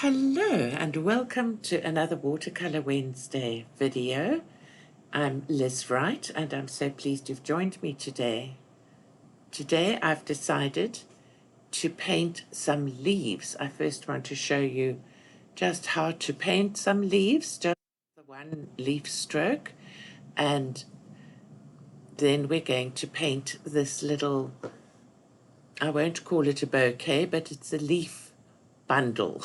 Hello and welcome to another Watercolor Wednesday video. I'm Liz Wright and I'm so pleased you've joined me today. Today I've decided to paint some leaves. I first want to show you just how to paint some leaves, just the one leaf stroke, and then we're going to paint this little, I won't call it a bouquet, but it's a leaf bundle.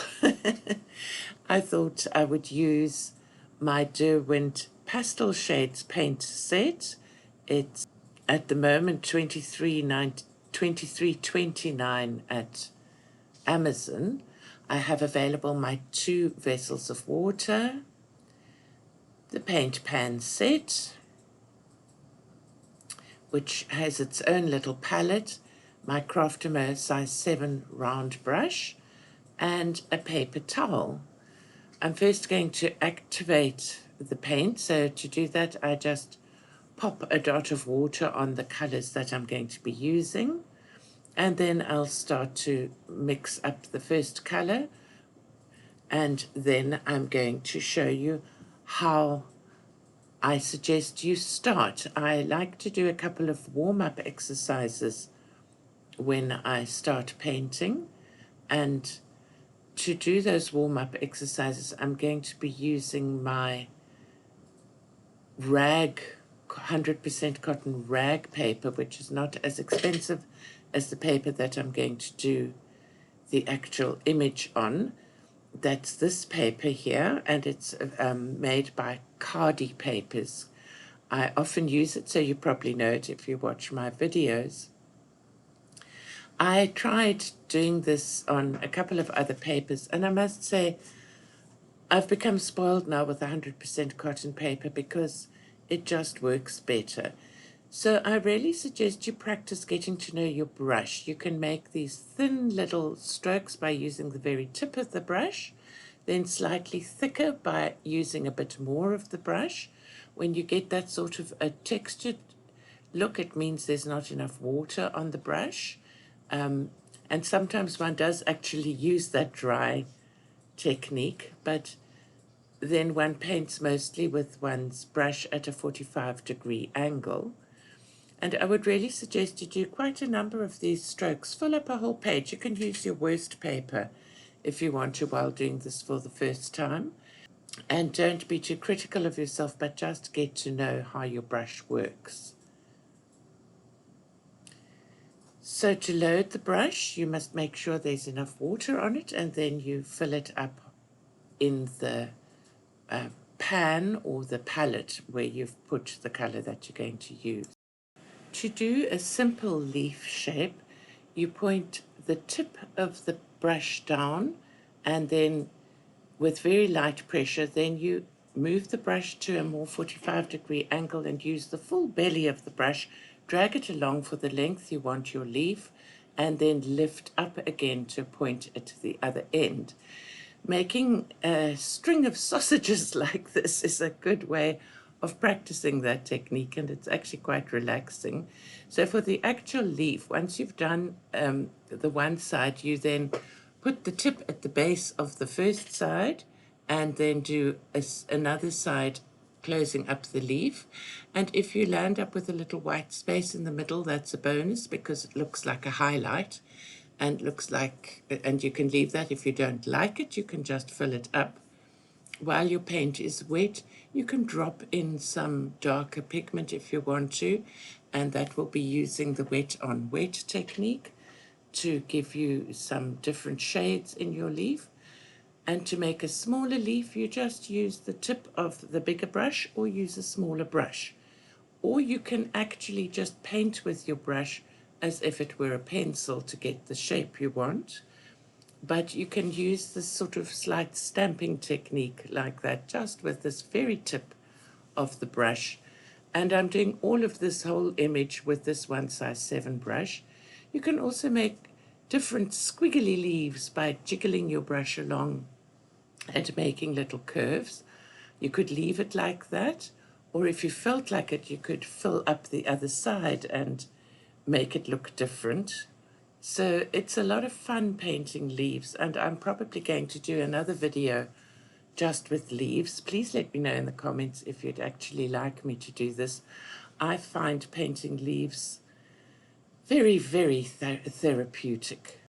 I thought I would use my Derwent Pastel Shades paint set. It's at the moment $23.29 at Amazon. I have available my 2 vessels of water, the paint pan set, which has its own little palette, my Craftamo size 7 round brush, and a paper towel. I'm first going to activate the paint, so to do that I just pop a dot of water on the colors that I'm going to be using, and then I'll start to mix up the first color, and then I'm going to show you how I suggest you start. I like to do a couple of warm-up exercises when I start painting, and to do those warm-up exercises, I'm going to be using my rag, 100% cotton rag paper, which is not as expensive as the paper that I'm going to do the actual image on. That's this paper here, and it's made by Cardi Papers. I often use it, so you probably know it if you watch my videos. I tried doing this on a couple of other papers, and I must say I've become spoiled now with 100% cotton paper because it just works better. So I really suggest you practice getting to know your brush. You can make these thin little strokes by using the very tip of the brush, then slightly thicker by using a bit more of the brush. When you get that sort of a textured look, it means there's not enough water on the brush. And sometimes one does actually use that dry technique, but then one paints mostly with one's brush at a 45-degree angle. And I would really suggest you do quite a number of these strokes. Fill up a whole page. You can use your worst paper if you want to while doing this for the first time. And don't be too critical of yourself, but just get to know how your brush works. So to load the brush, you must make sure there's enough water on it, and then you fill it up in the pan or the palette where you've put the color that you're going to use. To do a simple leaf shape, you point the tip of the brush down, and then with very light pressure, then you move the brush to a more 45-degree angle and use the full belly of the brush, drag it along for the length you want your leaf, and then lift up again to point it to the other end. Making a string of sausages like this is a good way of practicing that technique, and it's actually quite relaxing. So for the actual leaf, once you've done the one side, you then put the tip at the base of the first side and then do another side closing up the leaf. And if you land up with a little white space in the middle, that's a bonus because it looks like a highlight and looks like, and you can leave that. If you don't like it, you can just fill it up. While your paint is wet, you can drop in some darker pigment if you want to, and that will be using the wet on wet technique to give you some different shades in your leaf. And to make a smaller leaf, you just use the tip of the bigger brush or use a smaller brush. Or you can actually just paint with your brush as if it were a pencil to get the shape you want. But you can use this sort of slight stamping technique like that, just with this very tip of the brush. And I'm doing all of this whole image with this 1 size 7 brush. You can also make different squiggly leaves by jiggling your brush along and making little curves. You could leave it like that, or if you felt like it, you could fill up the other side and make it look different. So it's a lot of fun painting leaves, and I'm probably going to do another video just with leaves. Please let me know in the comments if you'd actually like me to do this. I find painting leaves very, very therapeutic.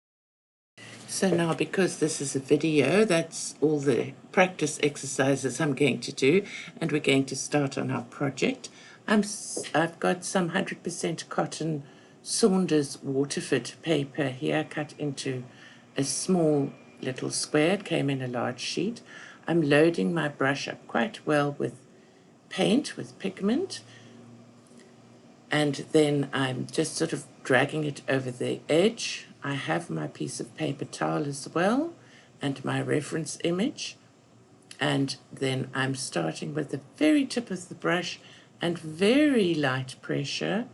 So now, because this is a video, that's all the practice exercises I'm going to do, and we're going to start on our project. I've got some 100% cotton Saunders Waterford paper here, cut into a small little square. It came in a large sheet. I'm loading my brush up quite well with paint, with pigment, and then I'm just sort of dragging it over the edge. I have my piece of paper towel as well, and my reference image, and then I'm starting with the very tip of the brush and very light pressure,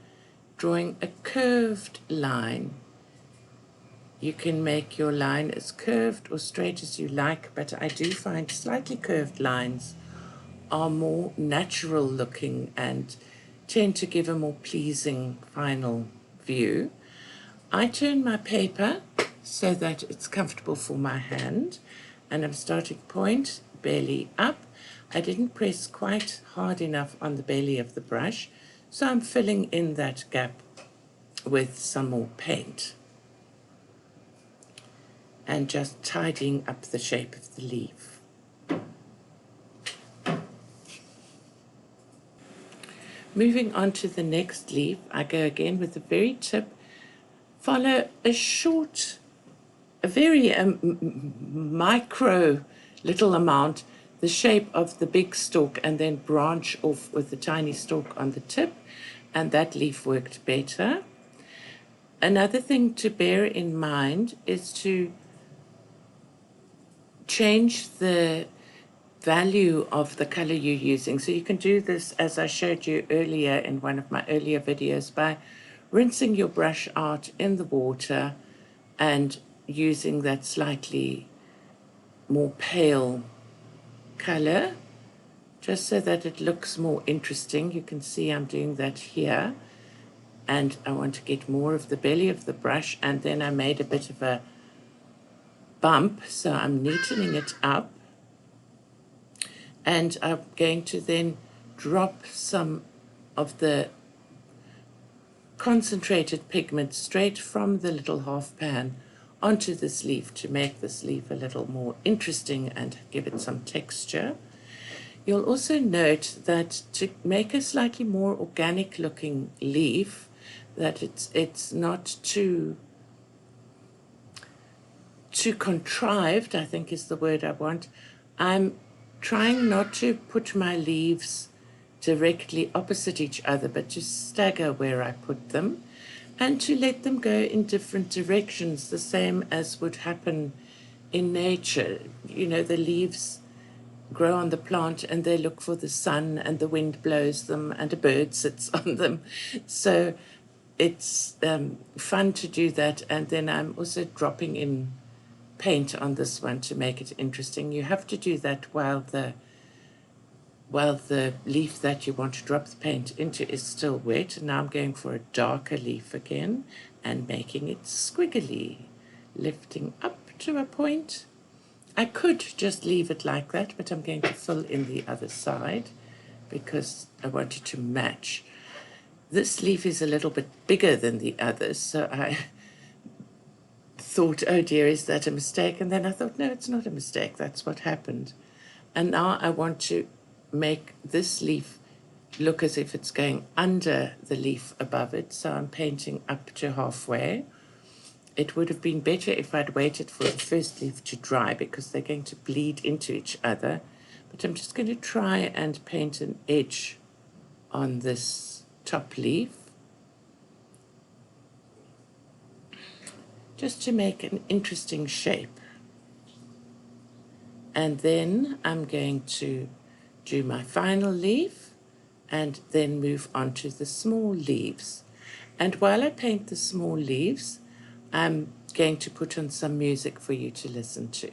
drawing a curved line. You can make your line as curved or straight as you like, but I do find slightly curved lines are more natural looking and tend to give a more pleasing final view. I turn my paper so that it's comfortable for my hand, and I'm starting point, belly up. I didn't press quite hard enough on the belly of the brush, so I'm filling in that gap with some more paint and just tidying up the shape of the leaf. Moving on to the next leaf, I go again with the very tip, follow a short, a very micro little amount, the shape of the big stalk, and then branch off with the tiny stalk on the tip, and that leaf worked better. Another thing to bear in mind is to change the value of the color you're using. So you can do this, as I showed you earlier in one of my earlier videos, by rinsing your brush out in the water and using that slightly more pale color, just so that it looks more interesting. You can see I'm doing that here, and I want to get more of the belly of the brush, and then I made a bit of a bump, so I'm neatening it up. And I'm going to then drop some of the concentrated pigment straight from the little half pan onto this leaf to make this leaf a little more interesting and give it some texture. You'll also note that to make a slightly more organic looking leaf, that it's not too contrived, I think is the word I want. I'm trying not to put my leaves directly opposite each other, but to stagger where I put them and to let them go in different directions, the same as would happen in nature. You know, the leaves grow on the plant and they look for the sun, and the wind blows them and a bird sits on them. So it's fun to do that. And then I'm also dropping in paint on this one to make it interesting. You have to do that while the leaf that you want to drop the paint into is still wet. Now I'm going for a darker leaf again and making it squiggly, lifting up to a point. I could just leave it like that, but I'm going to fill in the other side because I want it to match. This leaf is a little bit bigger than the others, so I thought, oh dear, is that a mistake? And then I thought, no, it's not a mistake. That's what happened. And now I want to make this leaf look as if it's going under the leaf above it. So I'm painting up to halfway. It would have been better if I'd waited for the first leaf to dry because they're going to bleed into each other. But I'm just going to try and paint an edge on this top leaf, just to make an interesting shape. And then I'm going to do my final leaf and then move on to the small leaves. And while I paint the small leaves, I'm going to put on some music for you to listen to.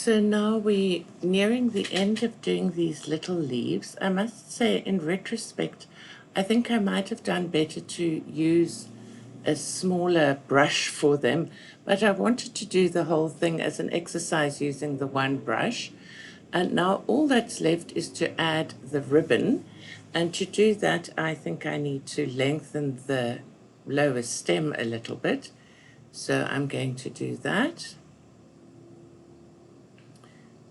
So now we're nearing the end of doing these little leaves. I must say, in retrospect, I think I might have done better to use a smaller brush for them, but I wanted to do the whole thing as an exercise using the one brush. And now all that's left is to add the ribbon, and to do that I think I need to lengthen the lower stem a little bit. So I'm going to do that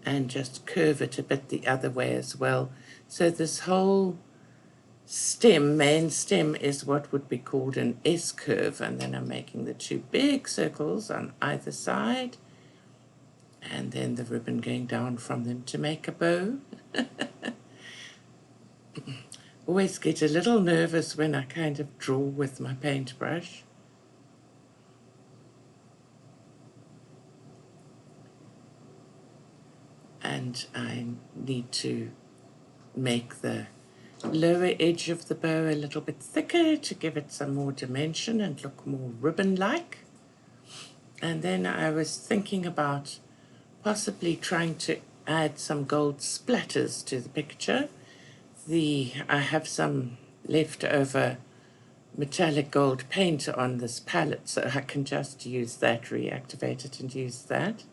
and just curve it a bit the other way as well. So this whole stem, main stem, is what would be called an S curve, and then I'm making the two big circles on either side, and then the ribbon going down from them to make a bow. Always get a little nervous when I kind of draw with my paintbrush. And I need to make the lower edge of the bow a little bit thicker to give it some more dimension and look more ribbon-like. And then I was thinking about possibly trying to add some gold splatters to the picture. I have some leftover metallic gold paint on this palette, so I can just use that, reactivate it and use that.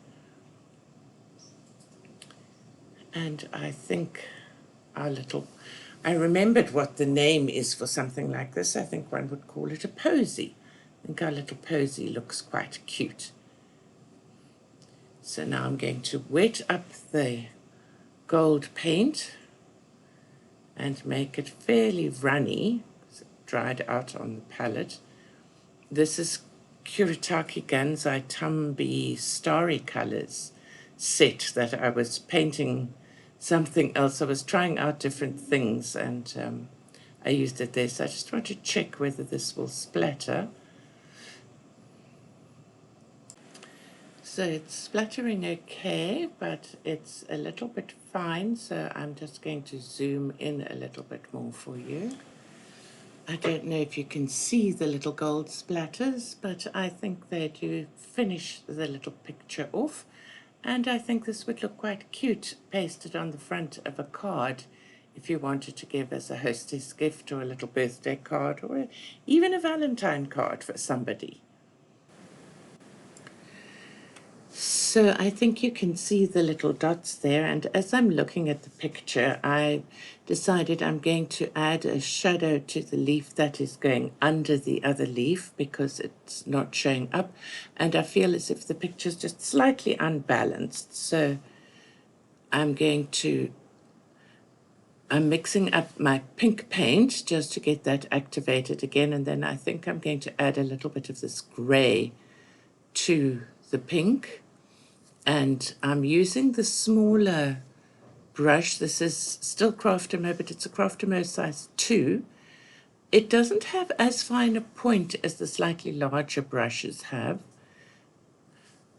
And I think I remembered what the name is for something like this. I think one would call it a Posy. I think our little Posy looks quite cute. So now I'm going to wet up the gold paint and make it fairly runny, dried out on the palette. This is Kuretake Gansai Tambi Starry Colors set that I was painting something else. I was trying out different things, and I used it there. So I just want to check whether this will splatter. So it's splattering okay, but it's a little bit fine, so I'm just going to zoom in a little bit more for you. I don't know if you can see the little gold splatters, but I think they do finish the little picture off. And I think this would look quite cute pasted on the front of a card if you wanted to give as a hostess gift or a little birthday card or even a Valentine card for somebody. So I think you can see the little dots there, and as I'm looking at the picture, I decided I'm going to add a shadow to the leaf that is going under the other leaf because it's not showing up, and I feel as if the picture's just slightly unbalanced. So I'm mixing up my pink paint just to get that activated again, and then I think I'm going to add a little bit of this grey to the pink. And I'm using the smaller brush. This is still Craftamo, but it's a Craftamo size 2. It doesn't have as fine a point as the slightly larger brushes have,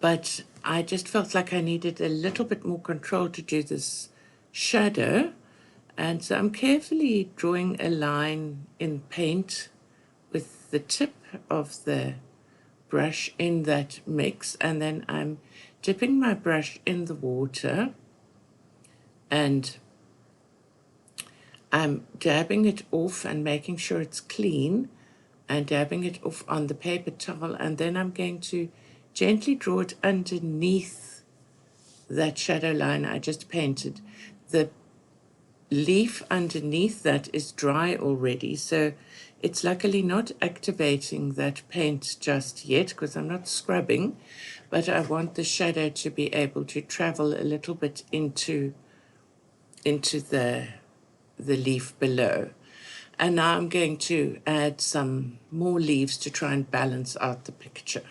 but I just felt like I needed a little bit more control to do this shadow. And so I'm carefully drawing a line in paint with the tip of the brush in that mix, and then I'm dipping my brush in the water and I'm dabbing it off and making sure it's clean and dabbing it off on the paper towel, and then I'm going to gently draw it underneath that shadow line I just painted. The leaf underneath that is dry already, so it's luckily not activating that paint just yet because I'm not scrubbing, but I want the shadow to be able to travel a little bit into the leaf below. And now I'm going to add some more leaves to try and balance out the picture.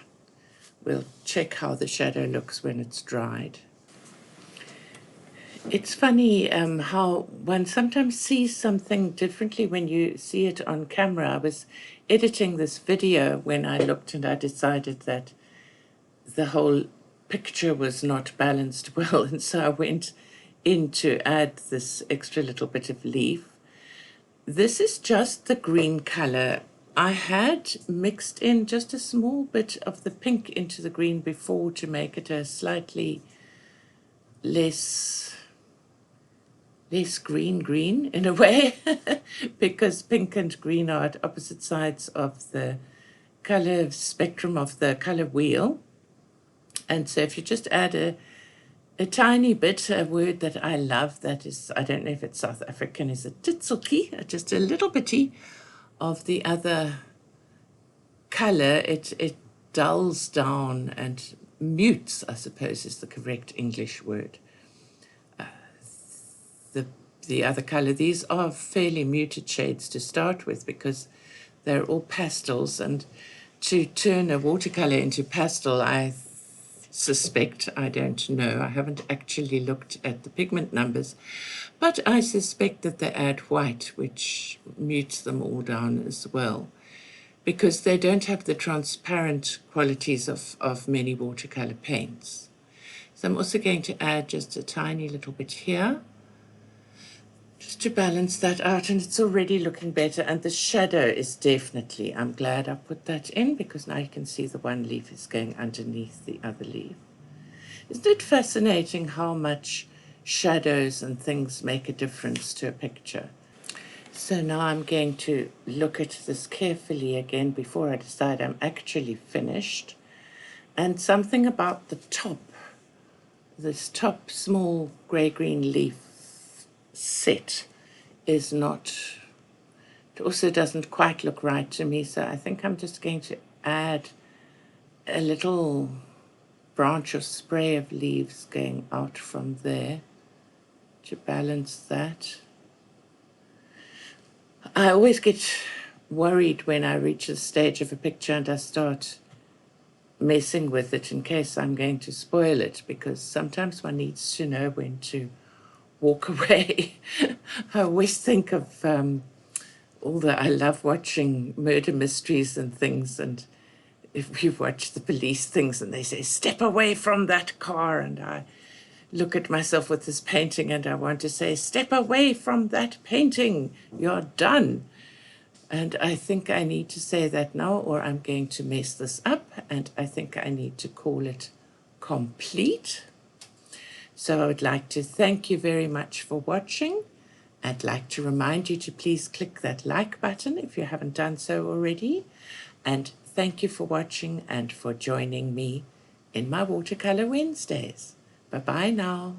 We'll check how the shadow looks when it's dried. It's funny how one sometimes sees something differently when you see it on camera. I was editing this video when I looked and I decided that the whole picture was not balanced well, and so I went in to add this extra little bit of leaf. This is just the green color. I had mixed in just a small bit of the pink into the green before to make it a slightly less green in a way, because pink and green are at opposite sides of the color spectrum of the color wheel. And so if you just add a tiny bit, a word that I love, that is, I don't know if it's South African, is a titseltjie, just a little bitty of the other color, it dulls down and mutes, I suppose is the correct English word. The other color, these are fairly muted shades to start with because they're all pastels, and to turn a watercolor into pastel, I suspect, I don't know, I haven't actually looked at the pigment numbers, but I suspect that they add white, which mutes them all down as well, because they don't have the transparent qualities of many watercolor paints. So I'm also going to add just a tiny little bit here, just to balance that out, and it's already looking better. And the shadow is definitely, I'm glad I put that in, because now you can see the one leaf is going underneath the other leaf. Isn't it fascinating how much shadows and things make a difference to a picture? So now I'm going to look at this carefully again before I decide I'm actually finished. And something about the top, this top small grey-green leaf set is not, it also doesn't quite look right to me, so I think I'm just going to add a little branch or spray of leaves going out from there to balance that. I always get worried when I reach a stage of a picture and I start messing with it in case I'm going to spoil it, because sometimes one needs to know when to walk away. I always think of I love watching murder mysteries and things, and if you watch the police things and they say, step away from that car, and I look at myself with this painting and I want to say, step away from that painting, you're done. And I think I need to say that now, or I'm going to mess this up, and I think I need to call it complete. So I would like to thank you very much for watching. I'd like to remind you to please click that like button if you haven't done so already. And thank you for watching and for joining me in my Watercolor Wednesdays. Bye-bye now.